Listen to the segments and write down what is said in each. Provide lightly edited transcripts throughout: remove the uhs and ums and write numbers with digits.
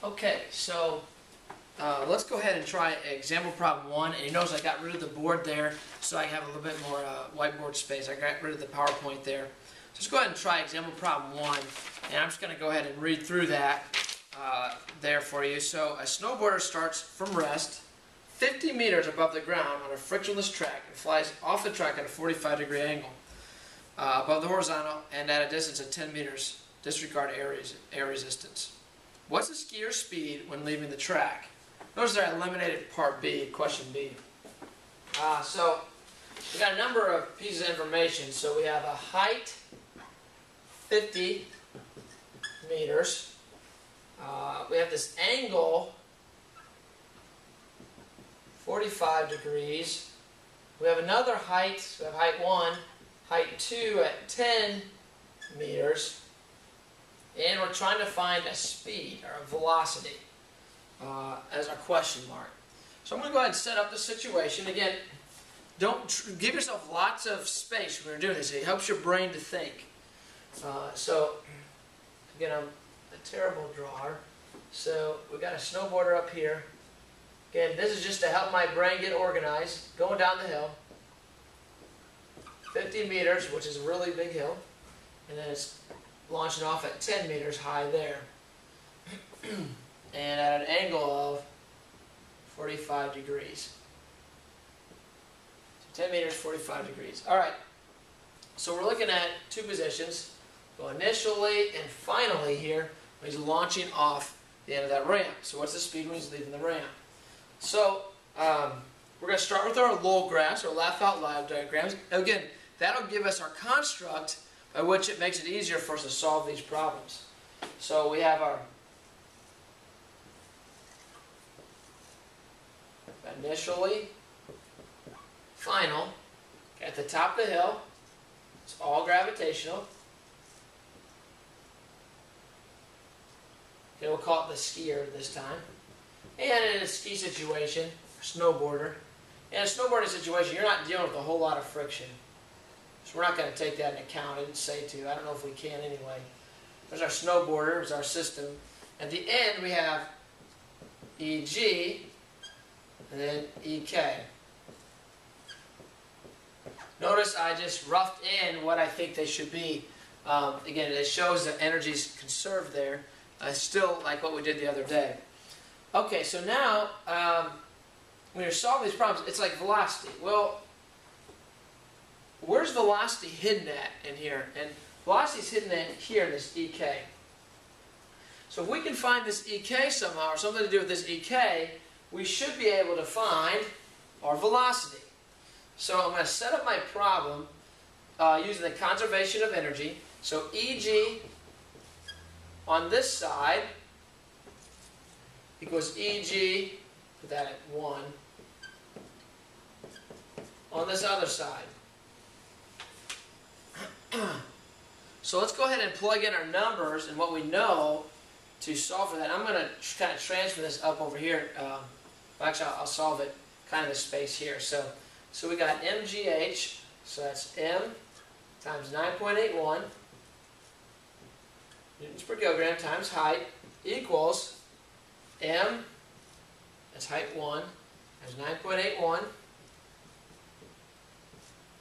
Okay, so let's go ahead and try example problem 1. And you notice I got rid of the board there so I have a little bit more whiteboard space. I got rid of the PowerPoint there. So let's go ahead and try example problem 1. And I'm just going to go ahead and read through that there for you. So a snowboarder starts from rest 50 meters above the ground on a frictionless track and flies off the track at a 45-degree angle above the horizontal and at a distance of 10 meters. Disregard air resistance. What's the skier's speed when leaving the track? Notice I eliminated part B, question B. So we got a number of pieces of information. So we have a height, 50 meters. We have this angle, 45 degrees. We have another height. So we have height 1, height 2 at 10 meters. And we're trying to find a speed, or a velocity, as our question mark. So I'm going to go ahead and set up the situation. Again, don't give yourself lots of space when you're doing this. It helps your brain to think. So, again, I'm a terrible drawer. So we got a snowboarder up here. Again, this is just to help my brain get organized. Going down the hill. 50 meters, which is a really big hill. And then it's launching off at 10 meters high there. And at an angle of 45 degrees. So 10 meters, 45 degrees. Alright, so we're looking at two positions. So initially and finally here, when he's launching off the end of that ramp. So what's the speed when he's leaving the ramp? So we're going to start with our LOL graphs, or laugh out loud diagrams. Again, that'll give us our construct by which it makes it easier for us to solve these problems. So we have our initially, final. At the top of the hill, it's all gravitational. Okay, we'll call it the skier this time. And in a ski situation, snowboarder. In a snowboarding situation, you're not dealing with a whole lot of friction. So we're not going to take that into account. I didn't say to. I don't know if we can anyway. There's our snowboarder. There's our system. At the end, we have EG and then EK. Notice I just roughed in what I think they should be. Again, it shows that energy's conserved there. Still like what we did the other day. Okay, so now when you're solving these problems, it's like velocity. Well, where's velocity hidden at in here? And velocity is hidden in here in this EK. So if we can find this EK somehow, or something to do with this EK, we should be able to find our velocity. So I'm going to set up my problem using the conservation of energy. So EG on this side equals EG, put that at 1, on this other side. So let's go ahead and plug in our numbers and what we know to solve for that. I'm going to kind of transfer this up over here. Actually, I'll solve it kind of the space here. So we got MGH, so that's M times 9.81 newtons per kilogram times height equals M, that's height 1, times 9.81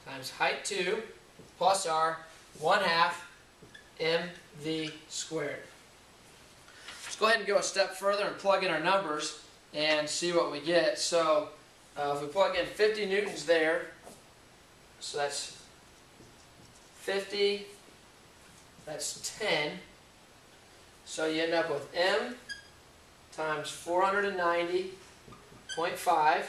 times height 2 plus our 1/2 mv squared. Let's go ahead and go a step further and plug in our numbers and see what we get. So if we plug in 50 newtons there, so that's 50, that's 10. So you end up with M times 490.5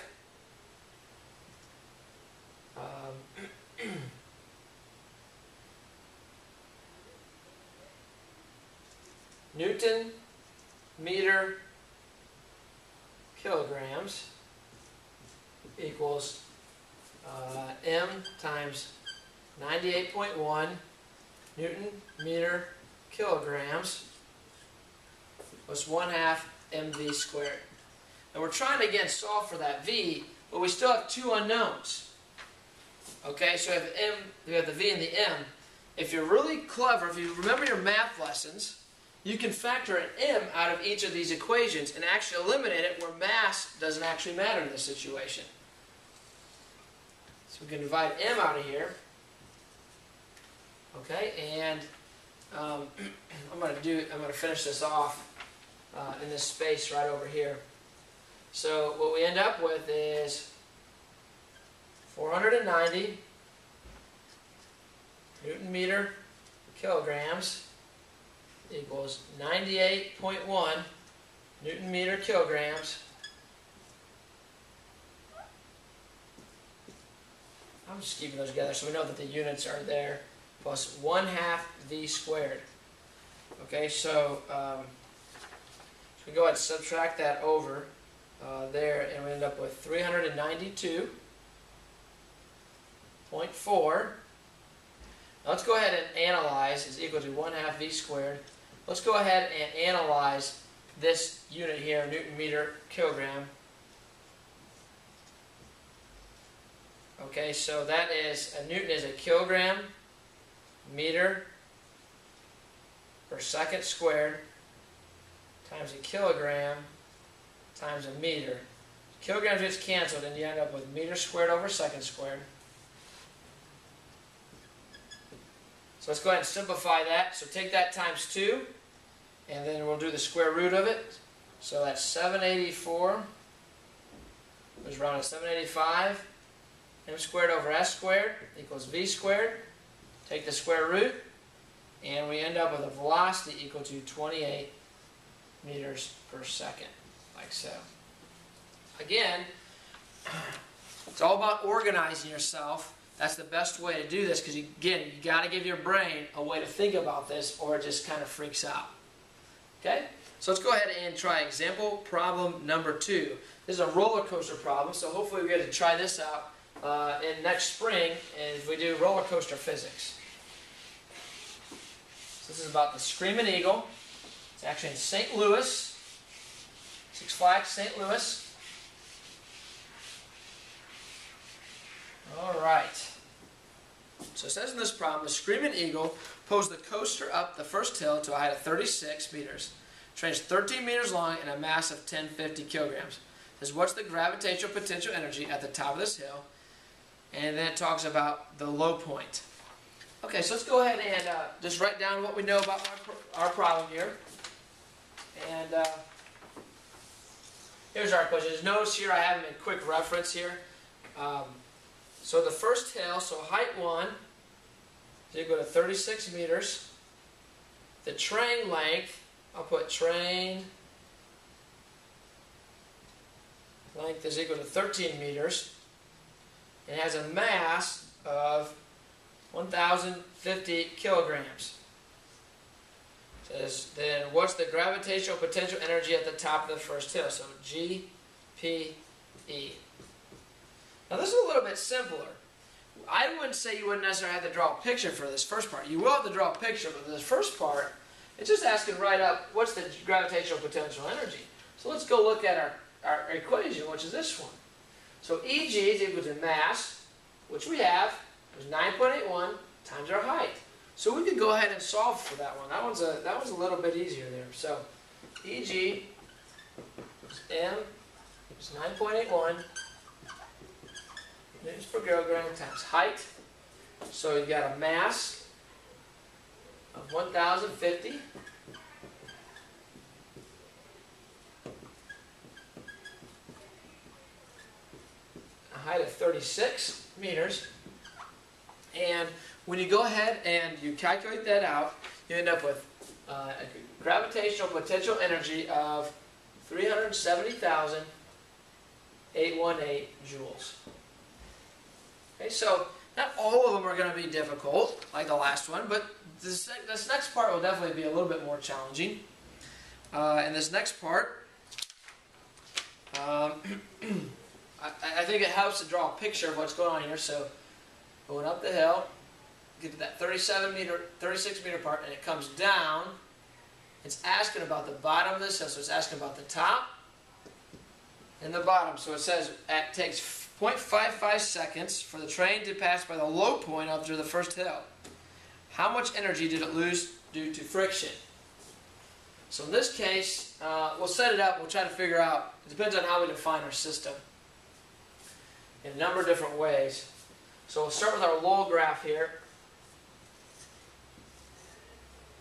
Newton meter kilograms equals M times 98.1 Newton meter kilograms plus 1/2 mv squared. And we're trying to again solve for that v, but we still have two unknowns. Okay, so we have the v and the m. If you're really clever, if you remember your math lessons, you can factor an m out of each of these equations and actually eliminate it where mass doesn't actually matter in this situation. So we can divide m out of here. Okay, and I'm going to finish this off in this space right over here. So what we end up with is 490 Newton meter kilograms equals 98.1 Newton meter kilograms. I'm just keeping those together so we know that the units are there, plus 1/2 v squared. Okay, so we go ahead and subtract that over there, and we end up with 392.4. Now let's go ahead and analyze is equal to 1/2 v squared. Let's go ahead and analyze this unit here, Newton meter kilogram. Okay, so that is, a Newton is a kilogram meter per second squared times a kilogram times a meter. Kilograms gets canceled and you end up with meter squared over second squared. So let's go ahead and simplify that. So take that times 2, and then we'll do the square root of it. So that's 784, which is rounded to 785. M squared over S squared equals V squared. Take the square root, and we end up with a velocity equal to 28 meters per second, like so. Again, it's all about organizing yourself. That's the best way to do this, because again, you got to give your brain a way to think about this, or it just kind of freaks out. Okay? So let's go ahead and try example problem number 2. This is a roller coaster problem, so hopefully we get to try this out in next spring, and if we do roller coaster physics. So this is about the Screaming Eagle. It's actually in St. Louis, Six Flags St. Louis. Alright, so it says in this problem, the Screaming Eagle pulls the coaster up the first hill to a height of 36 meters. Train is 13 meters long and a mass of 1050 kilograms. It says, what's the gravitational potential energy at the top of this hill? And then it talks about the low point. Okay, so let's go ahead and just write down what we know about our problem here. And here's our questions. Notice here I have them in quick reference here. So the first hill, so height 1 is equal to 36 meters. The train length, I'll put train length is equal to 13 meters. It has a mass of 1,050 kilograms. It says, then what's the gravitational potential energy at the top of the first hill? So GPE. Now this is a little bit simpler. I wouldn't say you wouldn't necessarily have to draw a picture for this first part. You will have to draw a picture, but this first part, it's just asking right up, what's the gravitational potential energy? So let's go look at our equation, which is this one. So EG is equal to mass, which we have, is 9.81 times our height. So we could go ahead and solve for that one. That one's a little bit easier there. So EG is M is 9.81 newtons per kilogram times height. So you got a mass of 1,050. A height of 36 meters. And when you go ahead and you calculate that out, you end up with a gravitational potential energy of 370,818 joules. Okay, so not all of them are going to be difficult, like the last one, but this next part will definitely be a little bit more challenging. And this next part, I think it helps to draw a picture of what's going on here. So going up the hill, get to that 36 meter part, and it comes down. It's asking about the bottom of this hill, so it's asking about the top and the bottom. So it says it takes 0.55 seconds for the train to pass by the low point after the first hill. How much energy did it lose due to friction? So in this case, we'll set it up, we'll try to figure out, it depends on how we define our system in a number of different ways. So we'll start with our lull graph here.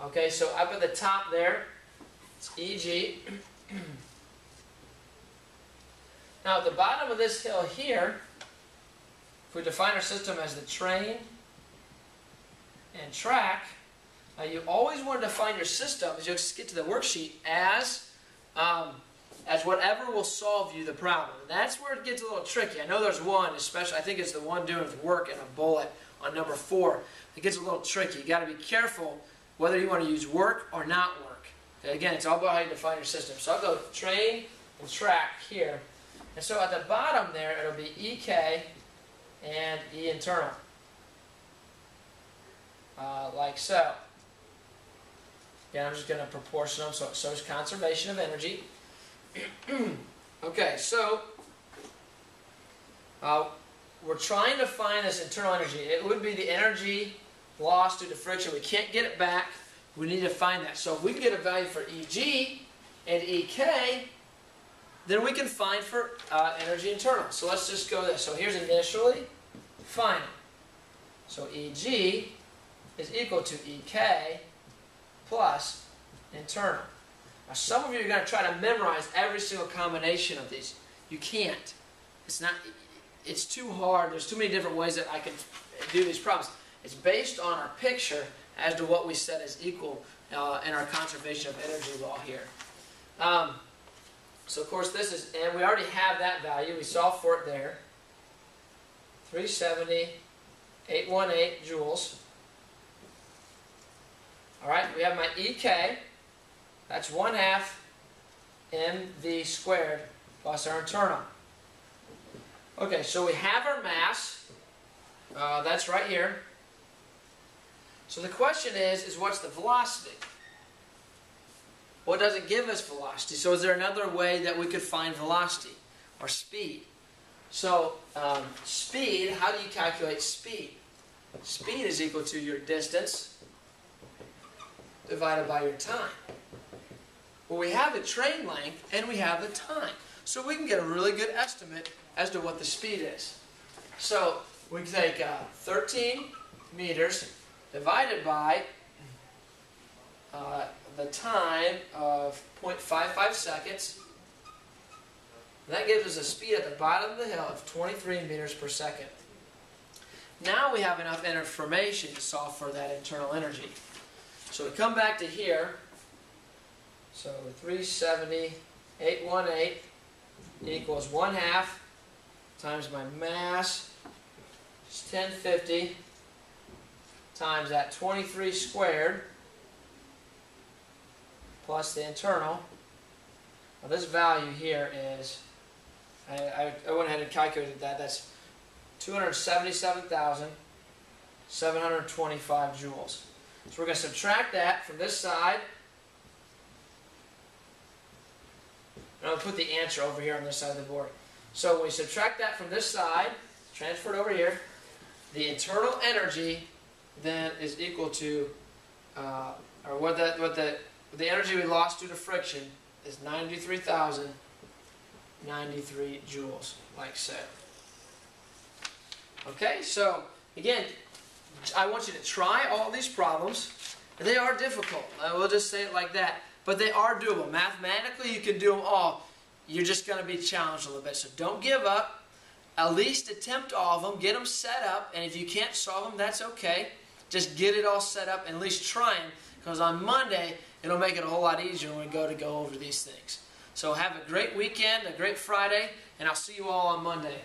Okay, so up at the top there, it's EG. Now at the bottom of this hill here, if we define our system as the train and track, you always want to define your system, as you get to the worksheet, as whatever will solve you the problem. And that's where it gets a little tricky. I know there's one, especially, I think it's the one doing the work in a bullet on number 4. It gets a little tricky. You got to be careful whether you want to use work or not work. Okay, again, it's all about how you define your system. So I'll go train and track here. And so at the bottom there, it'll be EK and E internal. Like so. Again, I'm just going to proportion them, so it's conservation of energy. Okay, so we're trying to find this internal energy. It would be the energy lost due to friction. We can't get it back. We need to find that. So if we can get a value for EG and EK, then we can find for energy internal. So let's just go there. So here's initially, final. So EG is equal to EK plus internal. Now some of you are going to try to memorize every single combination of these. You can't. It's too hard. There's too many different ways that I can do these problems. It's based on our picture as to what we set as equal in our conservation of energy law here. So of course this is, and we already have that value. We solved for it there. 370,818 joules. Alright, we have my EK. That's 1/2 mv squared plus our internal. Okay, so we have our mass. That's right here. So the question is what's the velocity? Well, it doesn't give us velocity. So is there another way that we could find velocity or speed? So speed, how do you calculate speed? Speed is equal to your distance divided by your time. Well, we have the train length and we have the time. So we can get a really good estimate as to what the speed is. So we can take 13 meters divided by the time of 0.55 seconds. And that gives us a speed at the bottom of the hill of 23 meters per second. Now we have enough information to solve for that internal energy. So we come back to here. So 370,818 equals 1/2 times my mass, is 1050, times that 23 squared, plus the internal. Now this value here is, I went ahead and calculated that, that's 277,725 joules. So we're going to subtract that from this side. And I'll put the answer over here on this side of the board. So when we subtract that from this side, transfer it over here, the internal energy then is equal to, or what the energy we lost due to friction is 93,093 joules, like so. Okay, so again, I want you to try all these problems. They are difficult. We'll just say it like that. But they are doable. Mathematically, you can do them all. You're just going to be challenged a little bit. So don't give up. At least attempt all of them. Get them set up. And if you can't solve them, that's okay. Just get it all set up and at least try them. Because on Monday, it'll make it a whole lot easier when we go over these things. So have a great weekend, a great Friday, and I'll see you all on Monday.